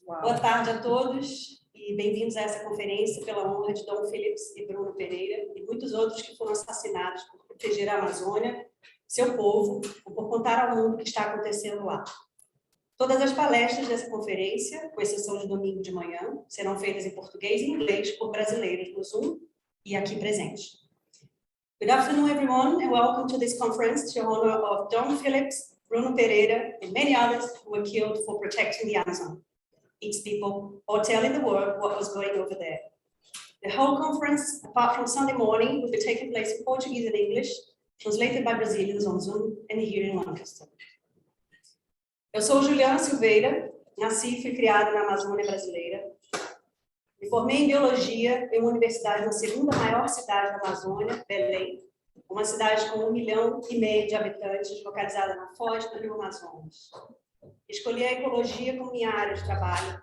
Boa tarde a todos e bem-vindos a essa conferência pela honra de Dom Phillips e Bruno Pereira e muitos outros que foram assassinados por proteger a Amazônia, seu povo, ou por contar ao mundo o que está acontecendo lá. Todas as palestras dessa conferência, com exceção de domingo de manhã, serão feitas em português e inglês por brasileiros no Zoom e aqui presentes. Good afternoon, everyone, and welcome to this conference to honor of Dom Phillips, Bruno Pereira, and many others who were killed for protecting the Amazon, its people, or telling the world what was going over there. The whole conference, apart from Sunday morning, will be taking place in Portuguese and English, translated by Brazilians on Zoom and here in Lancaster. Eu sou Juliana Silveira, nasci e fui criada na Amazônia brasileira. Me formei em biologia em uma universidade na segunda maior cidade da Amazônia, Belém, uma cidade com 1,5 milhão de habitantes, localizada na foz do Rio Amazonas. Escolhi a ecologia como minha área de trabalho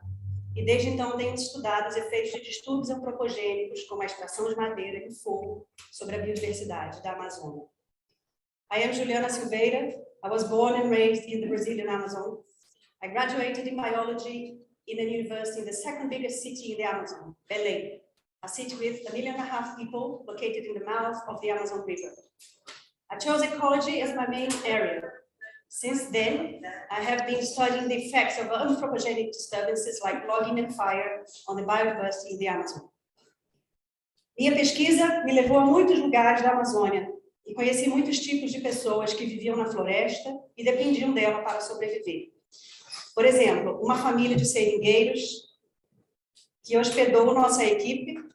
e desde então tenho estudado os efeitos de distúrbios antropogênicos, como a extração de madeira e fogo, sobre a biodiversidade da Amazônia. I am Juliana Silveira. I was born and raised in the Brazilian Amazon. I graduated in biology in a university in the second biggest city in the Amazon, Belém, a city with 1.5 million people located in the mouth of the Amazon River. I chose ecology as my main area. Since then, I have been studying the effects of anthropogenic disturbances like logging and fire on the biodiversity in the Amazon. Minha pesquisa me levou a muitos lugares da Amazônia e conheci muitos tipos de pessoas que viviam na floresta e dependiam dela para sobreviver. Por exemplo, uma família de seringueiros que hospedou nossa equipe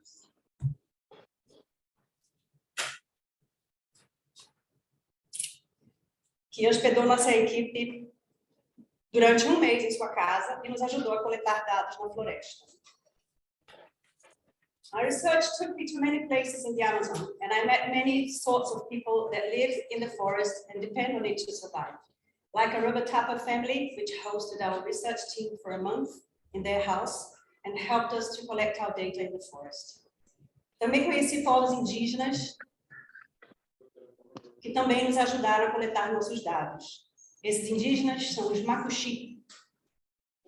durante um mês em sua casa e nos ajudou a coletar dados na floresta. My research took me to many places in the Amazon, and I met many sorts of people that live in the forest and depend on it to survive. Like a rubber tapper family, which hosted our research team for a month in their house and helped us to collect our data in the forest. Também conheci povos indígenas que também nos ajudaram a coletar nossos dados. Esses indígenas são os Macuxi.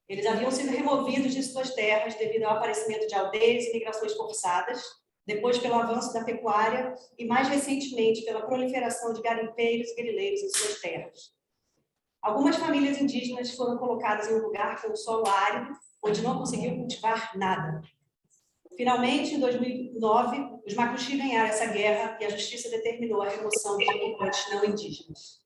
Eles haviam sido removidos de suas terras devido ao aparecimento de aldeias e migrações forçadas, depois pelo avanço da pecuária e, mais recentemente, pela proliferação de garimpeiros e grileiros em suas terras. Algumas famílias indígenas foram colocadas em um lugar com solo árido, onde não conseguiam cultivar nada. Finalmente, em 2009, os Macuxi ganharam essa guerra e a justiça determinou a remoção de ocupantes não indígenas.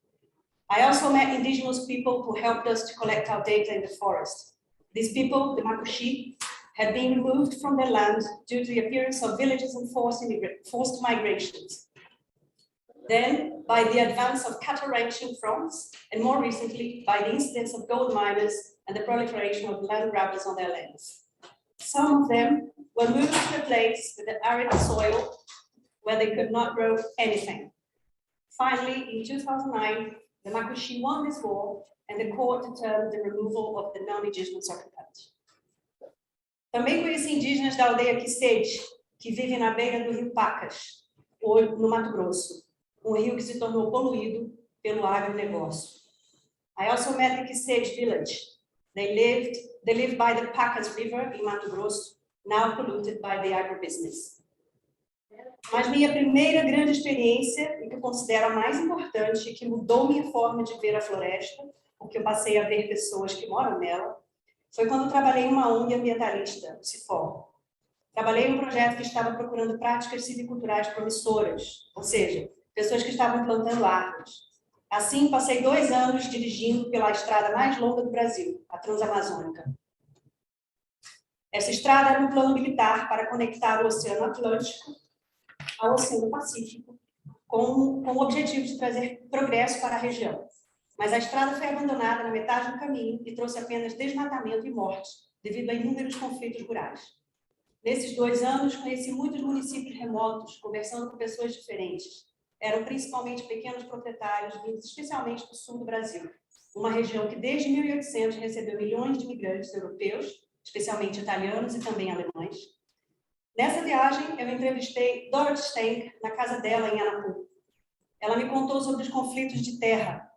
I also met indigenous people who helped us to collect our data in the forest. These people, the Macuxi, had been removed from their land due to the appearance of villages and forced migrations. Then, by the advance of cattle ranching fronts, and more recently, by the incidence of gold miners and the proliferation of land grabbers on their lands. Some of them were moved to a place with an arid soil where they could not grow anything. Finally, in 2009, the Macuxi won this war, and the court determined the removal of the non-indigenous occupant. Também conheci indígenas da aldeia Quisete, que vivem na beira do rio Pacas, ou no Mato Grosso, um rio que se tornou poluído pelo agronegócio. I also met the Quisete village. They live by the Pacas River in Mato Grosso, now polluted by the agribusiness. Mas minha primeira grande experiência, e que eu considero a mais importante, que mudou minha forma de ver a floresta, porque eu passei a ver pessoas que moram nela, foi quando trabalhei em uma ONG ambientalista, o CIFOR. Trabalhei em um projeto que estava procurando práticas silviculturais promissoras, ou seja, pessoas que estavam plantando árvores. Assim, passei 2 anos dirigindo pela estrada mais longa do Brasil, a Transamazônica. Essa estrada era um plano militar para conectar o Oceano Atlântico ao Oceano Pacífico, com o objetivo de trazer progresso para a região. Mas a estrada foi abandonada na metade do caminho e trouxe apenas desmatamento e morte, devido a inúmeros conflitos rurais. Nesses 2 anos, conheci muitos municípios remotos, conversando com pessoas diferentes. Eram principalmente pequenos proprietários, vindos especialmente do sul do Brasil, uma região que desde 1800 recebeu milhões de imigrantes europeus, especialmente italianos e também alemães. Nessa viagem, eu entrevistei Dorothy Stenck na casa dela em Anapu. Ela me contou sobre os conflitos de terra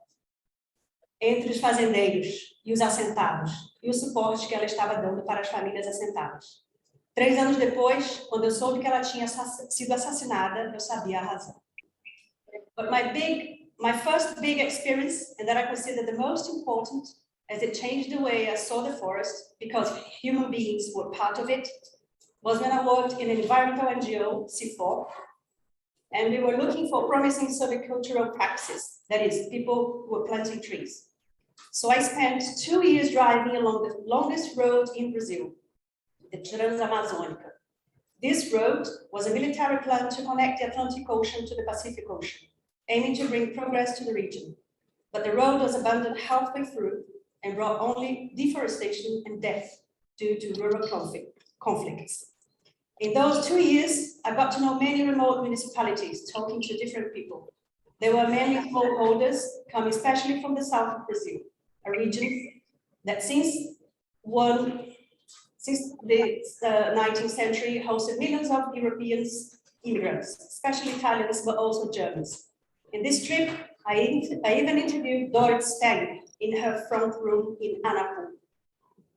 entre os fazendeiros e os assentados, e o suporte que ela estava dando para as famílias assentadas. 3 anos depois, quando eu soube que ela tinha sido assassinada, eu sabia a razão. But my first big experience, and that I consider the most important, as it changed the way I saw the forest, because human beings were part of it, was when I worked in an environmental NGO, C4, and we were looking for promising silvicultural practices, that is, people who were planting trees. So I spent 2 years driving along the longest road in Brazil, the Transamazônica. This road was a military plan to connect the Atlantic Ocean to the Pacific Ocean, aiming to bring progress to the region. But the road was abandoned halfway through and brought only deforestation and death due to rural conflicts. In those 2 years, I got to know many remote municipalities, talking to different people. There were many smallholders coming especially from the south of Brazil, a region that since the 19th century hosted millions of Europeans immigrants, especially Italians, but also Germans. In this trip, I even interviewed Dorit Stang in her front room in Anapu.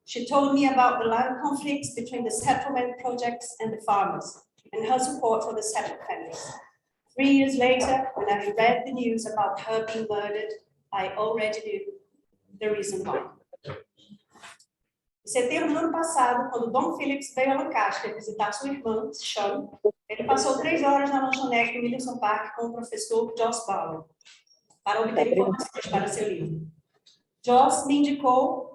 She told me about the land conflicts between the settlement projects and the farmers, and her support for the settled families. 3 years later, when I read the news about her being murdered, I already knew the reason why. Em setembro do ano passado, quando Dom Phillips veio a Lancaster visitar sua irmã, Sean, ele passou 3 horas na lanchonete do Williamson Park com o professor Joss Barlow para obter informações para seu livro. Joss me indicou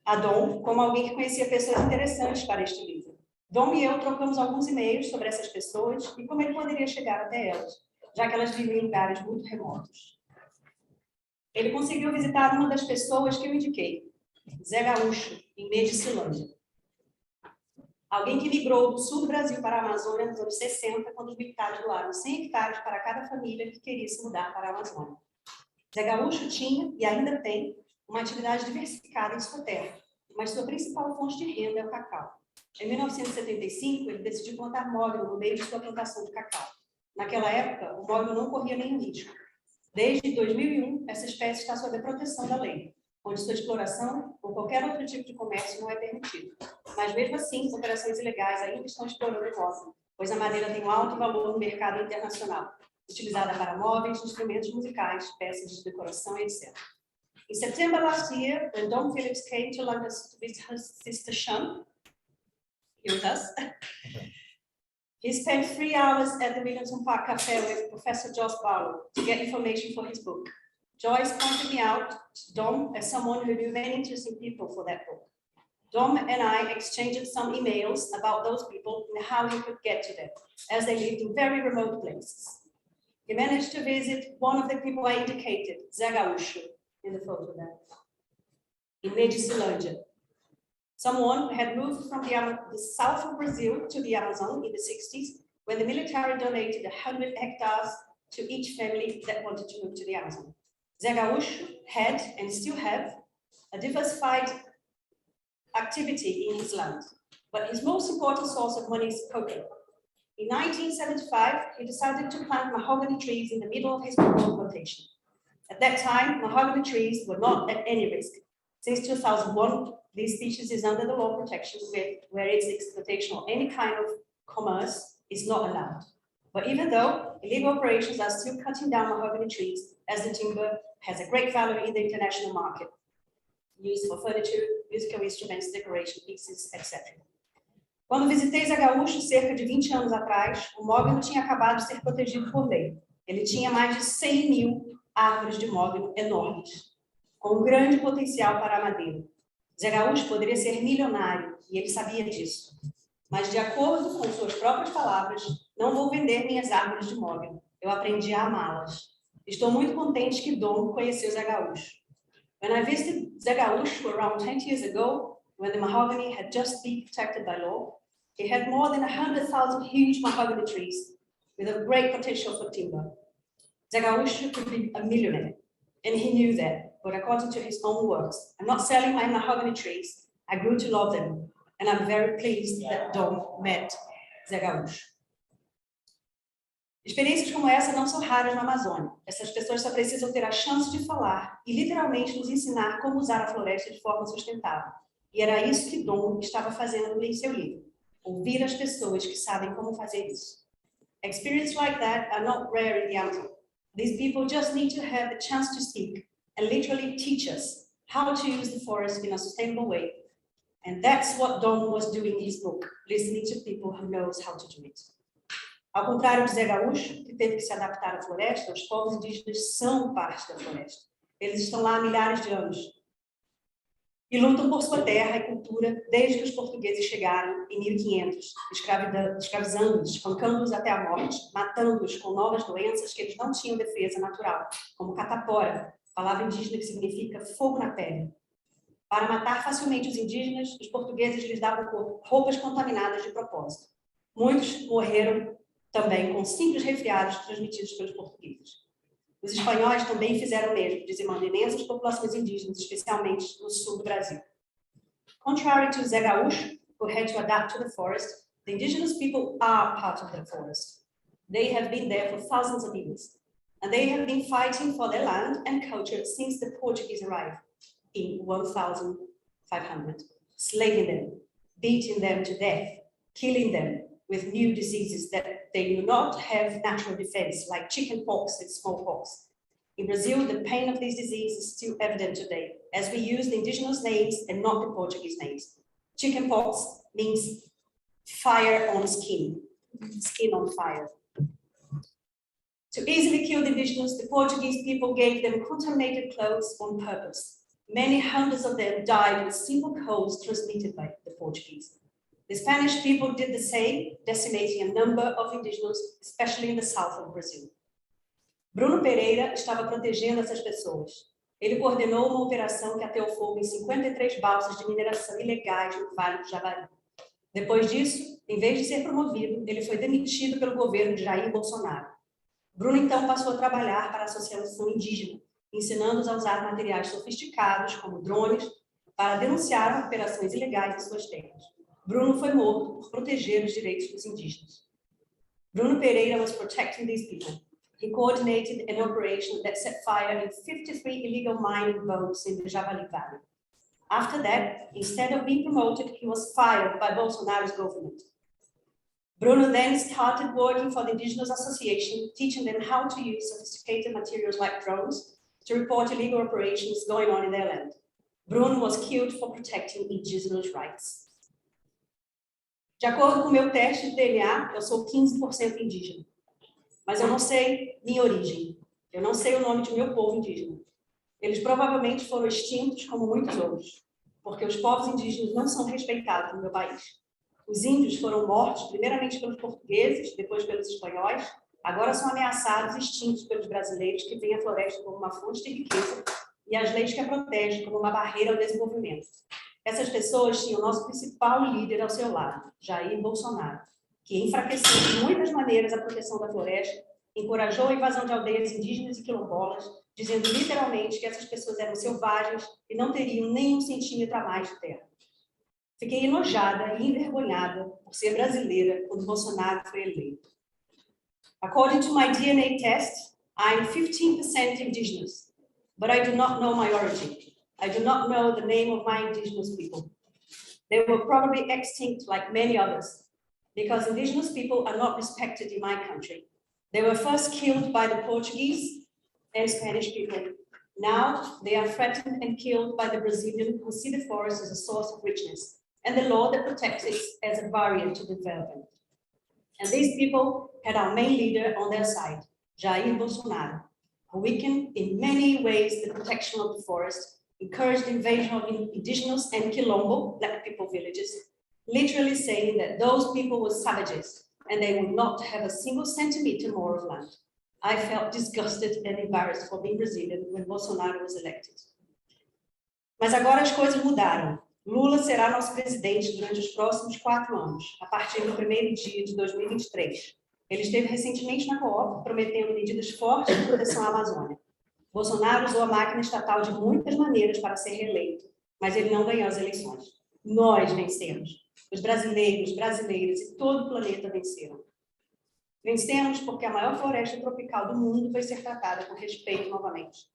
a Dom como alguém que conhecia pessoas interessantes para este livro. Dom e eu trocamos alguns e-mails sobre essas pessoas e como ele poderia chegar até elas, já que elas vivem em lugares muito remotos. Ele conseguiu visitar uma das pessoas que eu indiquei, Zé Gaúcho, em Medicilândia. Alguém que migrou do sul do Brasil para a Amazônia nos anos 60, quando os militares doaram 100 hectares para cada família que queria se mudar para a Amazônia. Zé Gaúcho tinha, e ainda tem, uma atividade diversificada em sua terra, mas sua principal fonte de renda é o cacau. Em 1975, ele decidiu plantar mogno no meio de sua plantação de cacau. Naquela época, o mogno não corria nenhum risco. Desde 2001, essa espécie está sob a proteção da lei, onde sua exploração ou qualquer outro tipo de comércio não é permitido. Mas, mesmo assim, operações ilegais ainda estão explorando o mogno, pois a madeira tem um alto valor no mercado internacional, utilizada para móveis, instrumentos musicais, peças de decoração, etc. In September last year, when Dom Phillips came to London to visit her sister Sean, here with us, he spent 3 hours at the Williamson Park Cafe with Professor Joss Barlow to get information for his book. Joyce pointed me out to Dom as someone who knew many interesting people for that book. Dom and I exchanged some emails about those people and how he could get to them, as they lived in very remote places. He managed to visit one of the people I indicated, Zé Gaúcho, in the photo there, in Medicilândia. Someone who had moved from the south of Brazil to the Amazon in the 60s, when the military donated 100 hectares to each family that wanted to move to the Amazon. Zé Gaúcho had, and still have, a diversified activity in his land, but his most important source of money is cocoa. In 1975, he decided to plant mahogany trees in the middle of his cocoa plantation. At that time, mahogany trees were not at any risk. Since 2001, this species is under the law protection where its exploitation or any kind of commerce is not allowed. But even though illegal operations are still cutting down mahogany trees, as the timber has a great value in the international market, used for furniture, musical instruments, decoration pieces, etc. Quando visitei Zé Gaúcho cerca de 20 anos atrás, o mogno tinha acabado de ser protegido por lei. Ele tinha mais de 100.000 árvores de mogno enormes, com um grande potencial para a madeira. Zé Gaúcho poderia ser milionário, e ele sabia disso. Mas, de acordo com suas próprias palavras, não vou vender minhas árvores de mogno. Eu aprendi a amá-las. Estou muito contente que Dom conheceu Zé Gaúcho. When I visited Zé Gaúcho around 20 years ago, when the mahogany had just been protected by law, he had more than 100,000 huge mahogany trees with a great potential for timber. Zé Gaúcho could be a millionaire, and he knew that, but according to his own words, I'm not selling my mahogany trees, I grew to love them, and I'm very pleased that Dom met Zé Gaúcho. Experiências como essa não são raras na Amazônia. Essas pessoas só precisam ter a chance de falar e literalmente nos ensinar como usar a floresta de forma sustentável. E era isso que Dom estava fazendo em seu livro. Ouvir as pessoas que sabem como fazer isso. Experiences like that are not rare in the Amazon. These people just need to have the chance to speak and literally teach us how to use the forest in a sustainable way. And that's what Dom was doing in his book, listening to people who knows how to do it. Ao contrário de Zé Gaúcho, que teve que se adaptar à floresta, os povos indígenas são parte da floresta. Eles estão lá há milhares de anos e lutam por sua terra e cultura desde que os portugueses chegaram em 1500, escravizando-os, espancando-os até a morte, matando-os com novas doenças que eles não tinham defesa natural, como catapora, palavra indígena que significa fogo na pele. Para matar facilmente os indígenas, os portugueses lhes davam roupas contaminadas de propósito. Muitos morreram também com simples resfriados transmitidos pelos portugueses. Os espanhóis também fizeram o mesmo, dizimando imensas populações indígenas, especialmente no sul do Brasil. Contrary to Zé Gaúcho, who had to adapt to the forest, the indigenous people are part of the forest. They have been there for thousands of years, and they have been fighting for their land and culture since the Portuguese arrived in 1500, slaving them, beating them to death, killing them with new diseases that they do not have natural defense, like chickenpox and smallpox. In Brazil, the pain of this disease is still evident today, as we use the indigenous names and not the Portuguese names. Chickenpox means fire on skin, skin on fire. To easily kill the indigenous, the Portuguese people gave them contaminated clothes on purpose. Many hundreds of them died with simple colds transmitted by the Portuguese. The Spanish people did the same, decimating a number of indigenous, especially in the south of Brazil. Bruno Pereira estava protegendo essas pessoas. Ele coordenou uma operação que ateou fogo em 53 balsas de mineração ilegais no Vale do Javari. Depois disso, em vez de ser promovido, ele foi demitido pelo governo de Jair Bolsonaro. Bruno então passou a trabalhar para a Associação Indígena, ensinando-os a usar materiais sofisticados, como drones, para denunciar operações ilegais em suas terras. Bruno foi morto por proteger os direitos dos indígenas. Bruno Pereira was protecting these people. He coordinated an operation that set fire in 53 illegal mining boats in the Javali Valley. After that, instead of being promoted, he was fired by Bolsonaro's government. Bruno then started working for the Indigenous Association, teaching them how to use sophisticated materials like drones to report illegal operations going on in their land. Bruno was killed for protecting indigenous rights. De acordo com o meu teste de DNA, eu sou 15% indígena. Mas eu não sei minha origem. Eu não sei o nome de meu povo indígena. Eles provavelmente foram extintos como muitos outros, porque os povos indígenas não são respeitados no meu país. Os índios foram mortos primeiramente pelos portugueses, depois pelos espanhóis, agora são ameaçados e extintos pelos brasileiros que veem a floresta como uma fonte de riqueza e as leis que a protegem como uma barreira ao desenvolvimento. Essas pessoas tinham o nosso principal líder ao seu lado, Jair Bolsonaro, que enfraqueceu de muitas maneiras a proteção da floresta, encorajou a invasão de aldeias indígenas e quilombolas, dizendo literalmente que essas pessoas eram selvagens e não teriam nem um centímetro a mais de terra. Fiquei enojada e envergonhada por ser brasileira quando Bolsonaro foi eleito. According to my DNA test, I'm 15% indigenous, but I do not know my origin. I do not know the name of my indigenous people. They were probably extinct like many others, because indigenous people are not respected in my country. They were first killed by the Portuguese and Spanish people. Now they are threatened and killed by the Brazilians who see the forest as a source of richness and the law that protects it as a barrier to development. And these people had our main leader on their side, Jair Bolsonaro, who weakened in many ways the protection of the forest, encouraged the invasion of indigenous and Quilombo, black people villages, literally saying that those people were savages and they would not have a single centimeter more of land. I felt disgusted and embarrassed for being Brazilian when Bolsonaro was elected. Mas agora as coisas mudaram. Lula será nosso presidente durante os próximos 4 anos, a partir do primeiro dia de 2023. Ele esteve recentemente na COOP, prometendo medidas fortes de proteção à Amazônia. Bolsonaro usou a máquina estatal de muitas maneiras para ser reeleito, mas ele não ganhou as eleições. Nós vencemos. Os brasileiros, brasileiras e todo o planeta venceram. Vencemos porque a maior floresta tropical do mundo vai ser tratada com respeito novamente.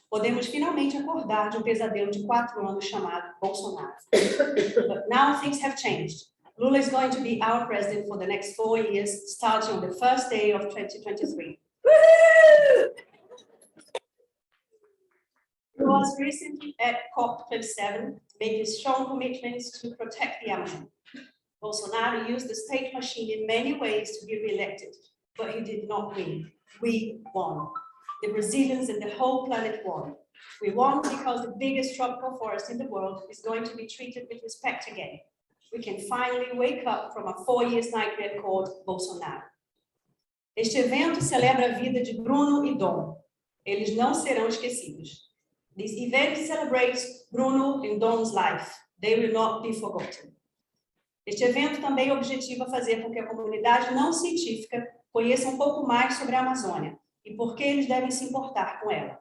Podemos finalmente acordar de um pesadelo de 4 anos chamado Bolsonaro. But now things have changed. Lula is going to be our president for the next 4 years, starting on the first day of 2023. He was recently at COP27, making strong commitments to protect the Amazon. Bolsonaro used the state machine in many ways to be re-elected, but he did not win. We won. The Brazilians and the whole planet won. We won because the biggest tropical forest in the world is going to be treated with respect again. We can finally wake up from a 4-year nightmare called Bolsonaro. Este evento celebra a vida de Bruno e Dom. Eles não serão esquecidos. This event celebrates Bruno and Dom's life. They will not be forgotten. Este evento também objetiva fazer com que a comunidade não científica conheça um pouco mais sobre a Amazônia e por que eles devem se importar com ela.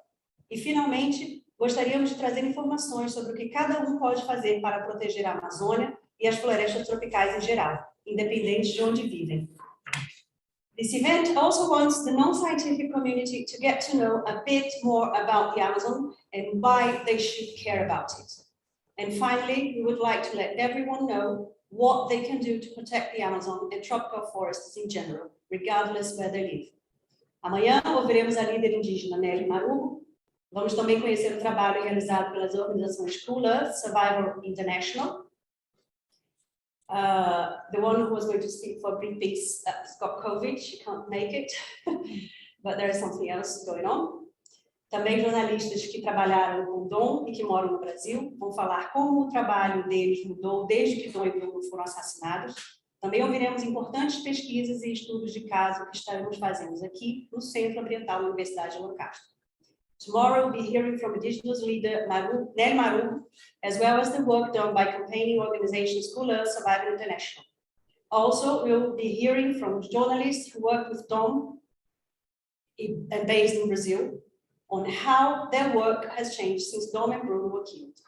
E, finalmente, gostaríamos de trazer informações sobre o que cada um pode fazer para proteger a Amazônia e as florestas tropicais em geral, independente de onde vivem. This event also wants the non-scientific community to get to know a bit more about the Amazon and why they should care about it. And finally, we would like to let everyone know what they can do to protect the Amazon and tropical forests in general, regardless where they live. Amanhã ouviremos a líder indígena Nelly Marugo. Vamos também conhecer o trabalho realizado pelas organizações Cool Earth, Survival International. The one who was going to speak for Greenpeace has got COVID, she can't make it, but there is something else going on. Também jornalistas que trabalharam com Dom e que moram no Brasil vão falar como o trabalho deles mudou desde que Dom e Bruno foram assassinados. Também ouviremos importantes pesquisas e estudos de caso que estaremos fazendo aqui no Centro Ambiental da Universidade de Lancaster. Tomorrow we'll be hearing from Indigenous leader Nelly Marugo, as well as the work done by campaigning organizations Cool Earth, Survival International. Also, we'll be hearing from journalists who work with Dom and based in Brazil on how their work has changed since Dom and Bruno were killed.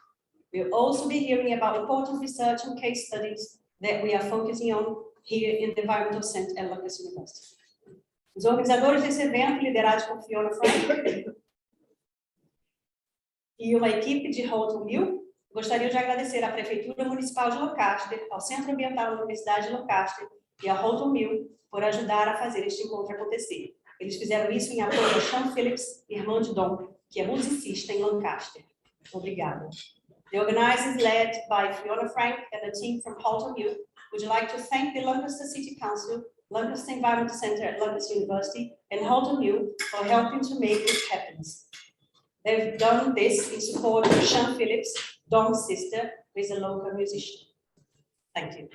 We'll also be hearing about important research and case studies that we are focusing on here in the Environmental Center at Lancaster University. Os organizadores desse evento, liderados por Fiona Frank e uma equipe de Holton Mill, gostariam de agradecer à Prefeitura Municipal de Lancaster, ao Centro Ambiental da Universidade de Lancaster e à Holton Mill por ajudar a fazer este encontro acontecer. Eles fizeram isso em apoio a Sean Phillips, irmã de Dom, que é musicista em Lancaster. Obrigada. The organizers, led by Fiona Frank and a team from Holton Mill, would like to thank the Lancaster City Council, Lancaster Environmental Center at Lancaster University, and Holton Mill for helping to make this happen. They've done this in support of Sean Phillips, Dom's sister, who is a local musician. Thank you.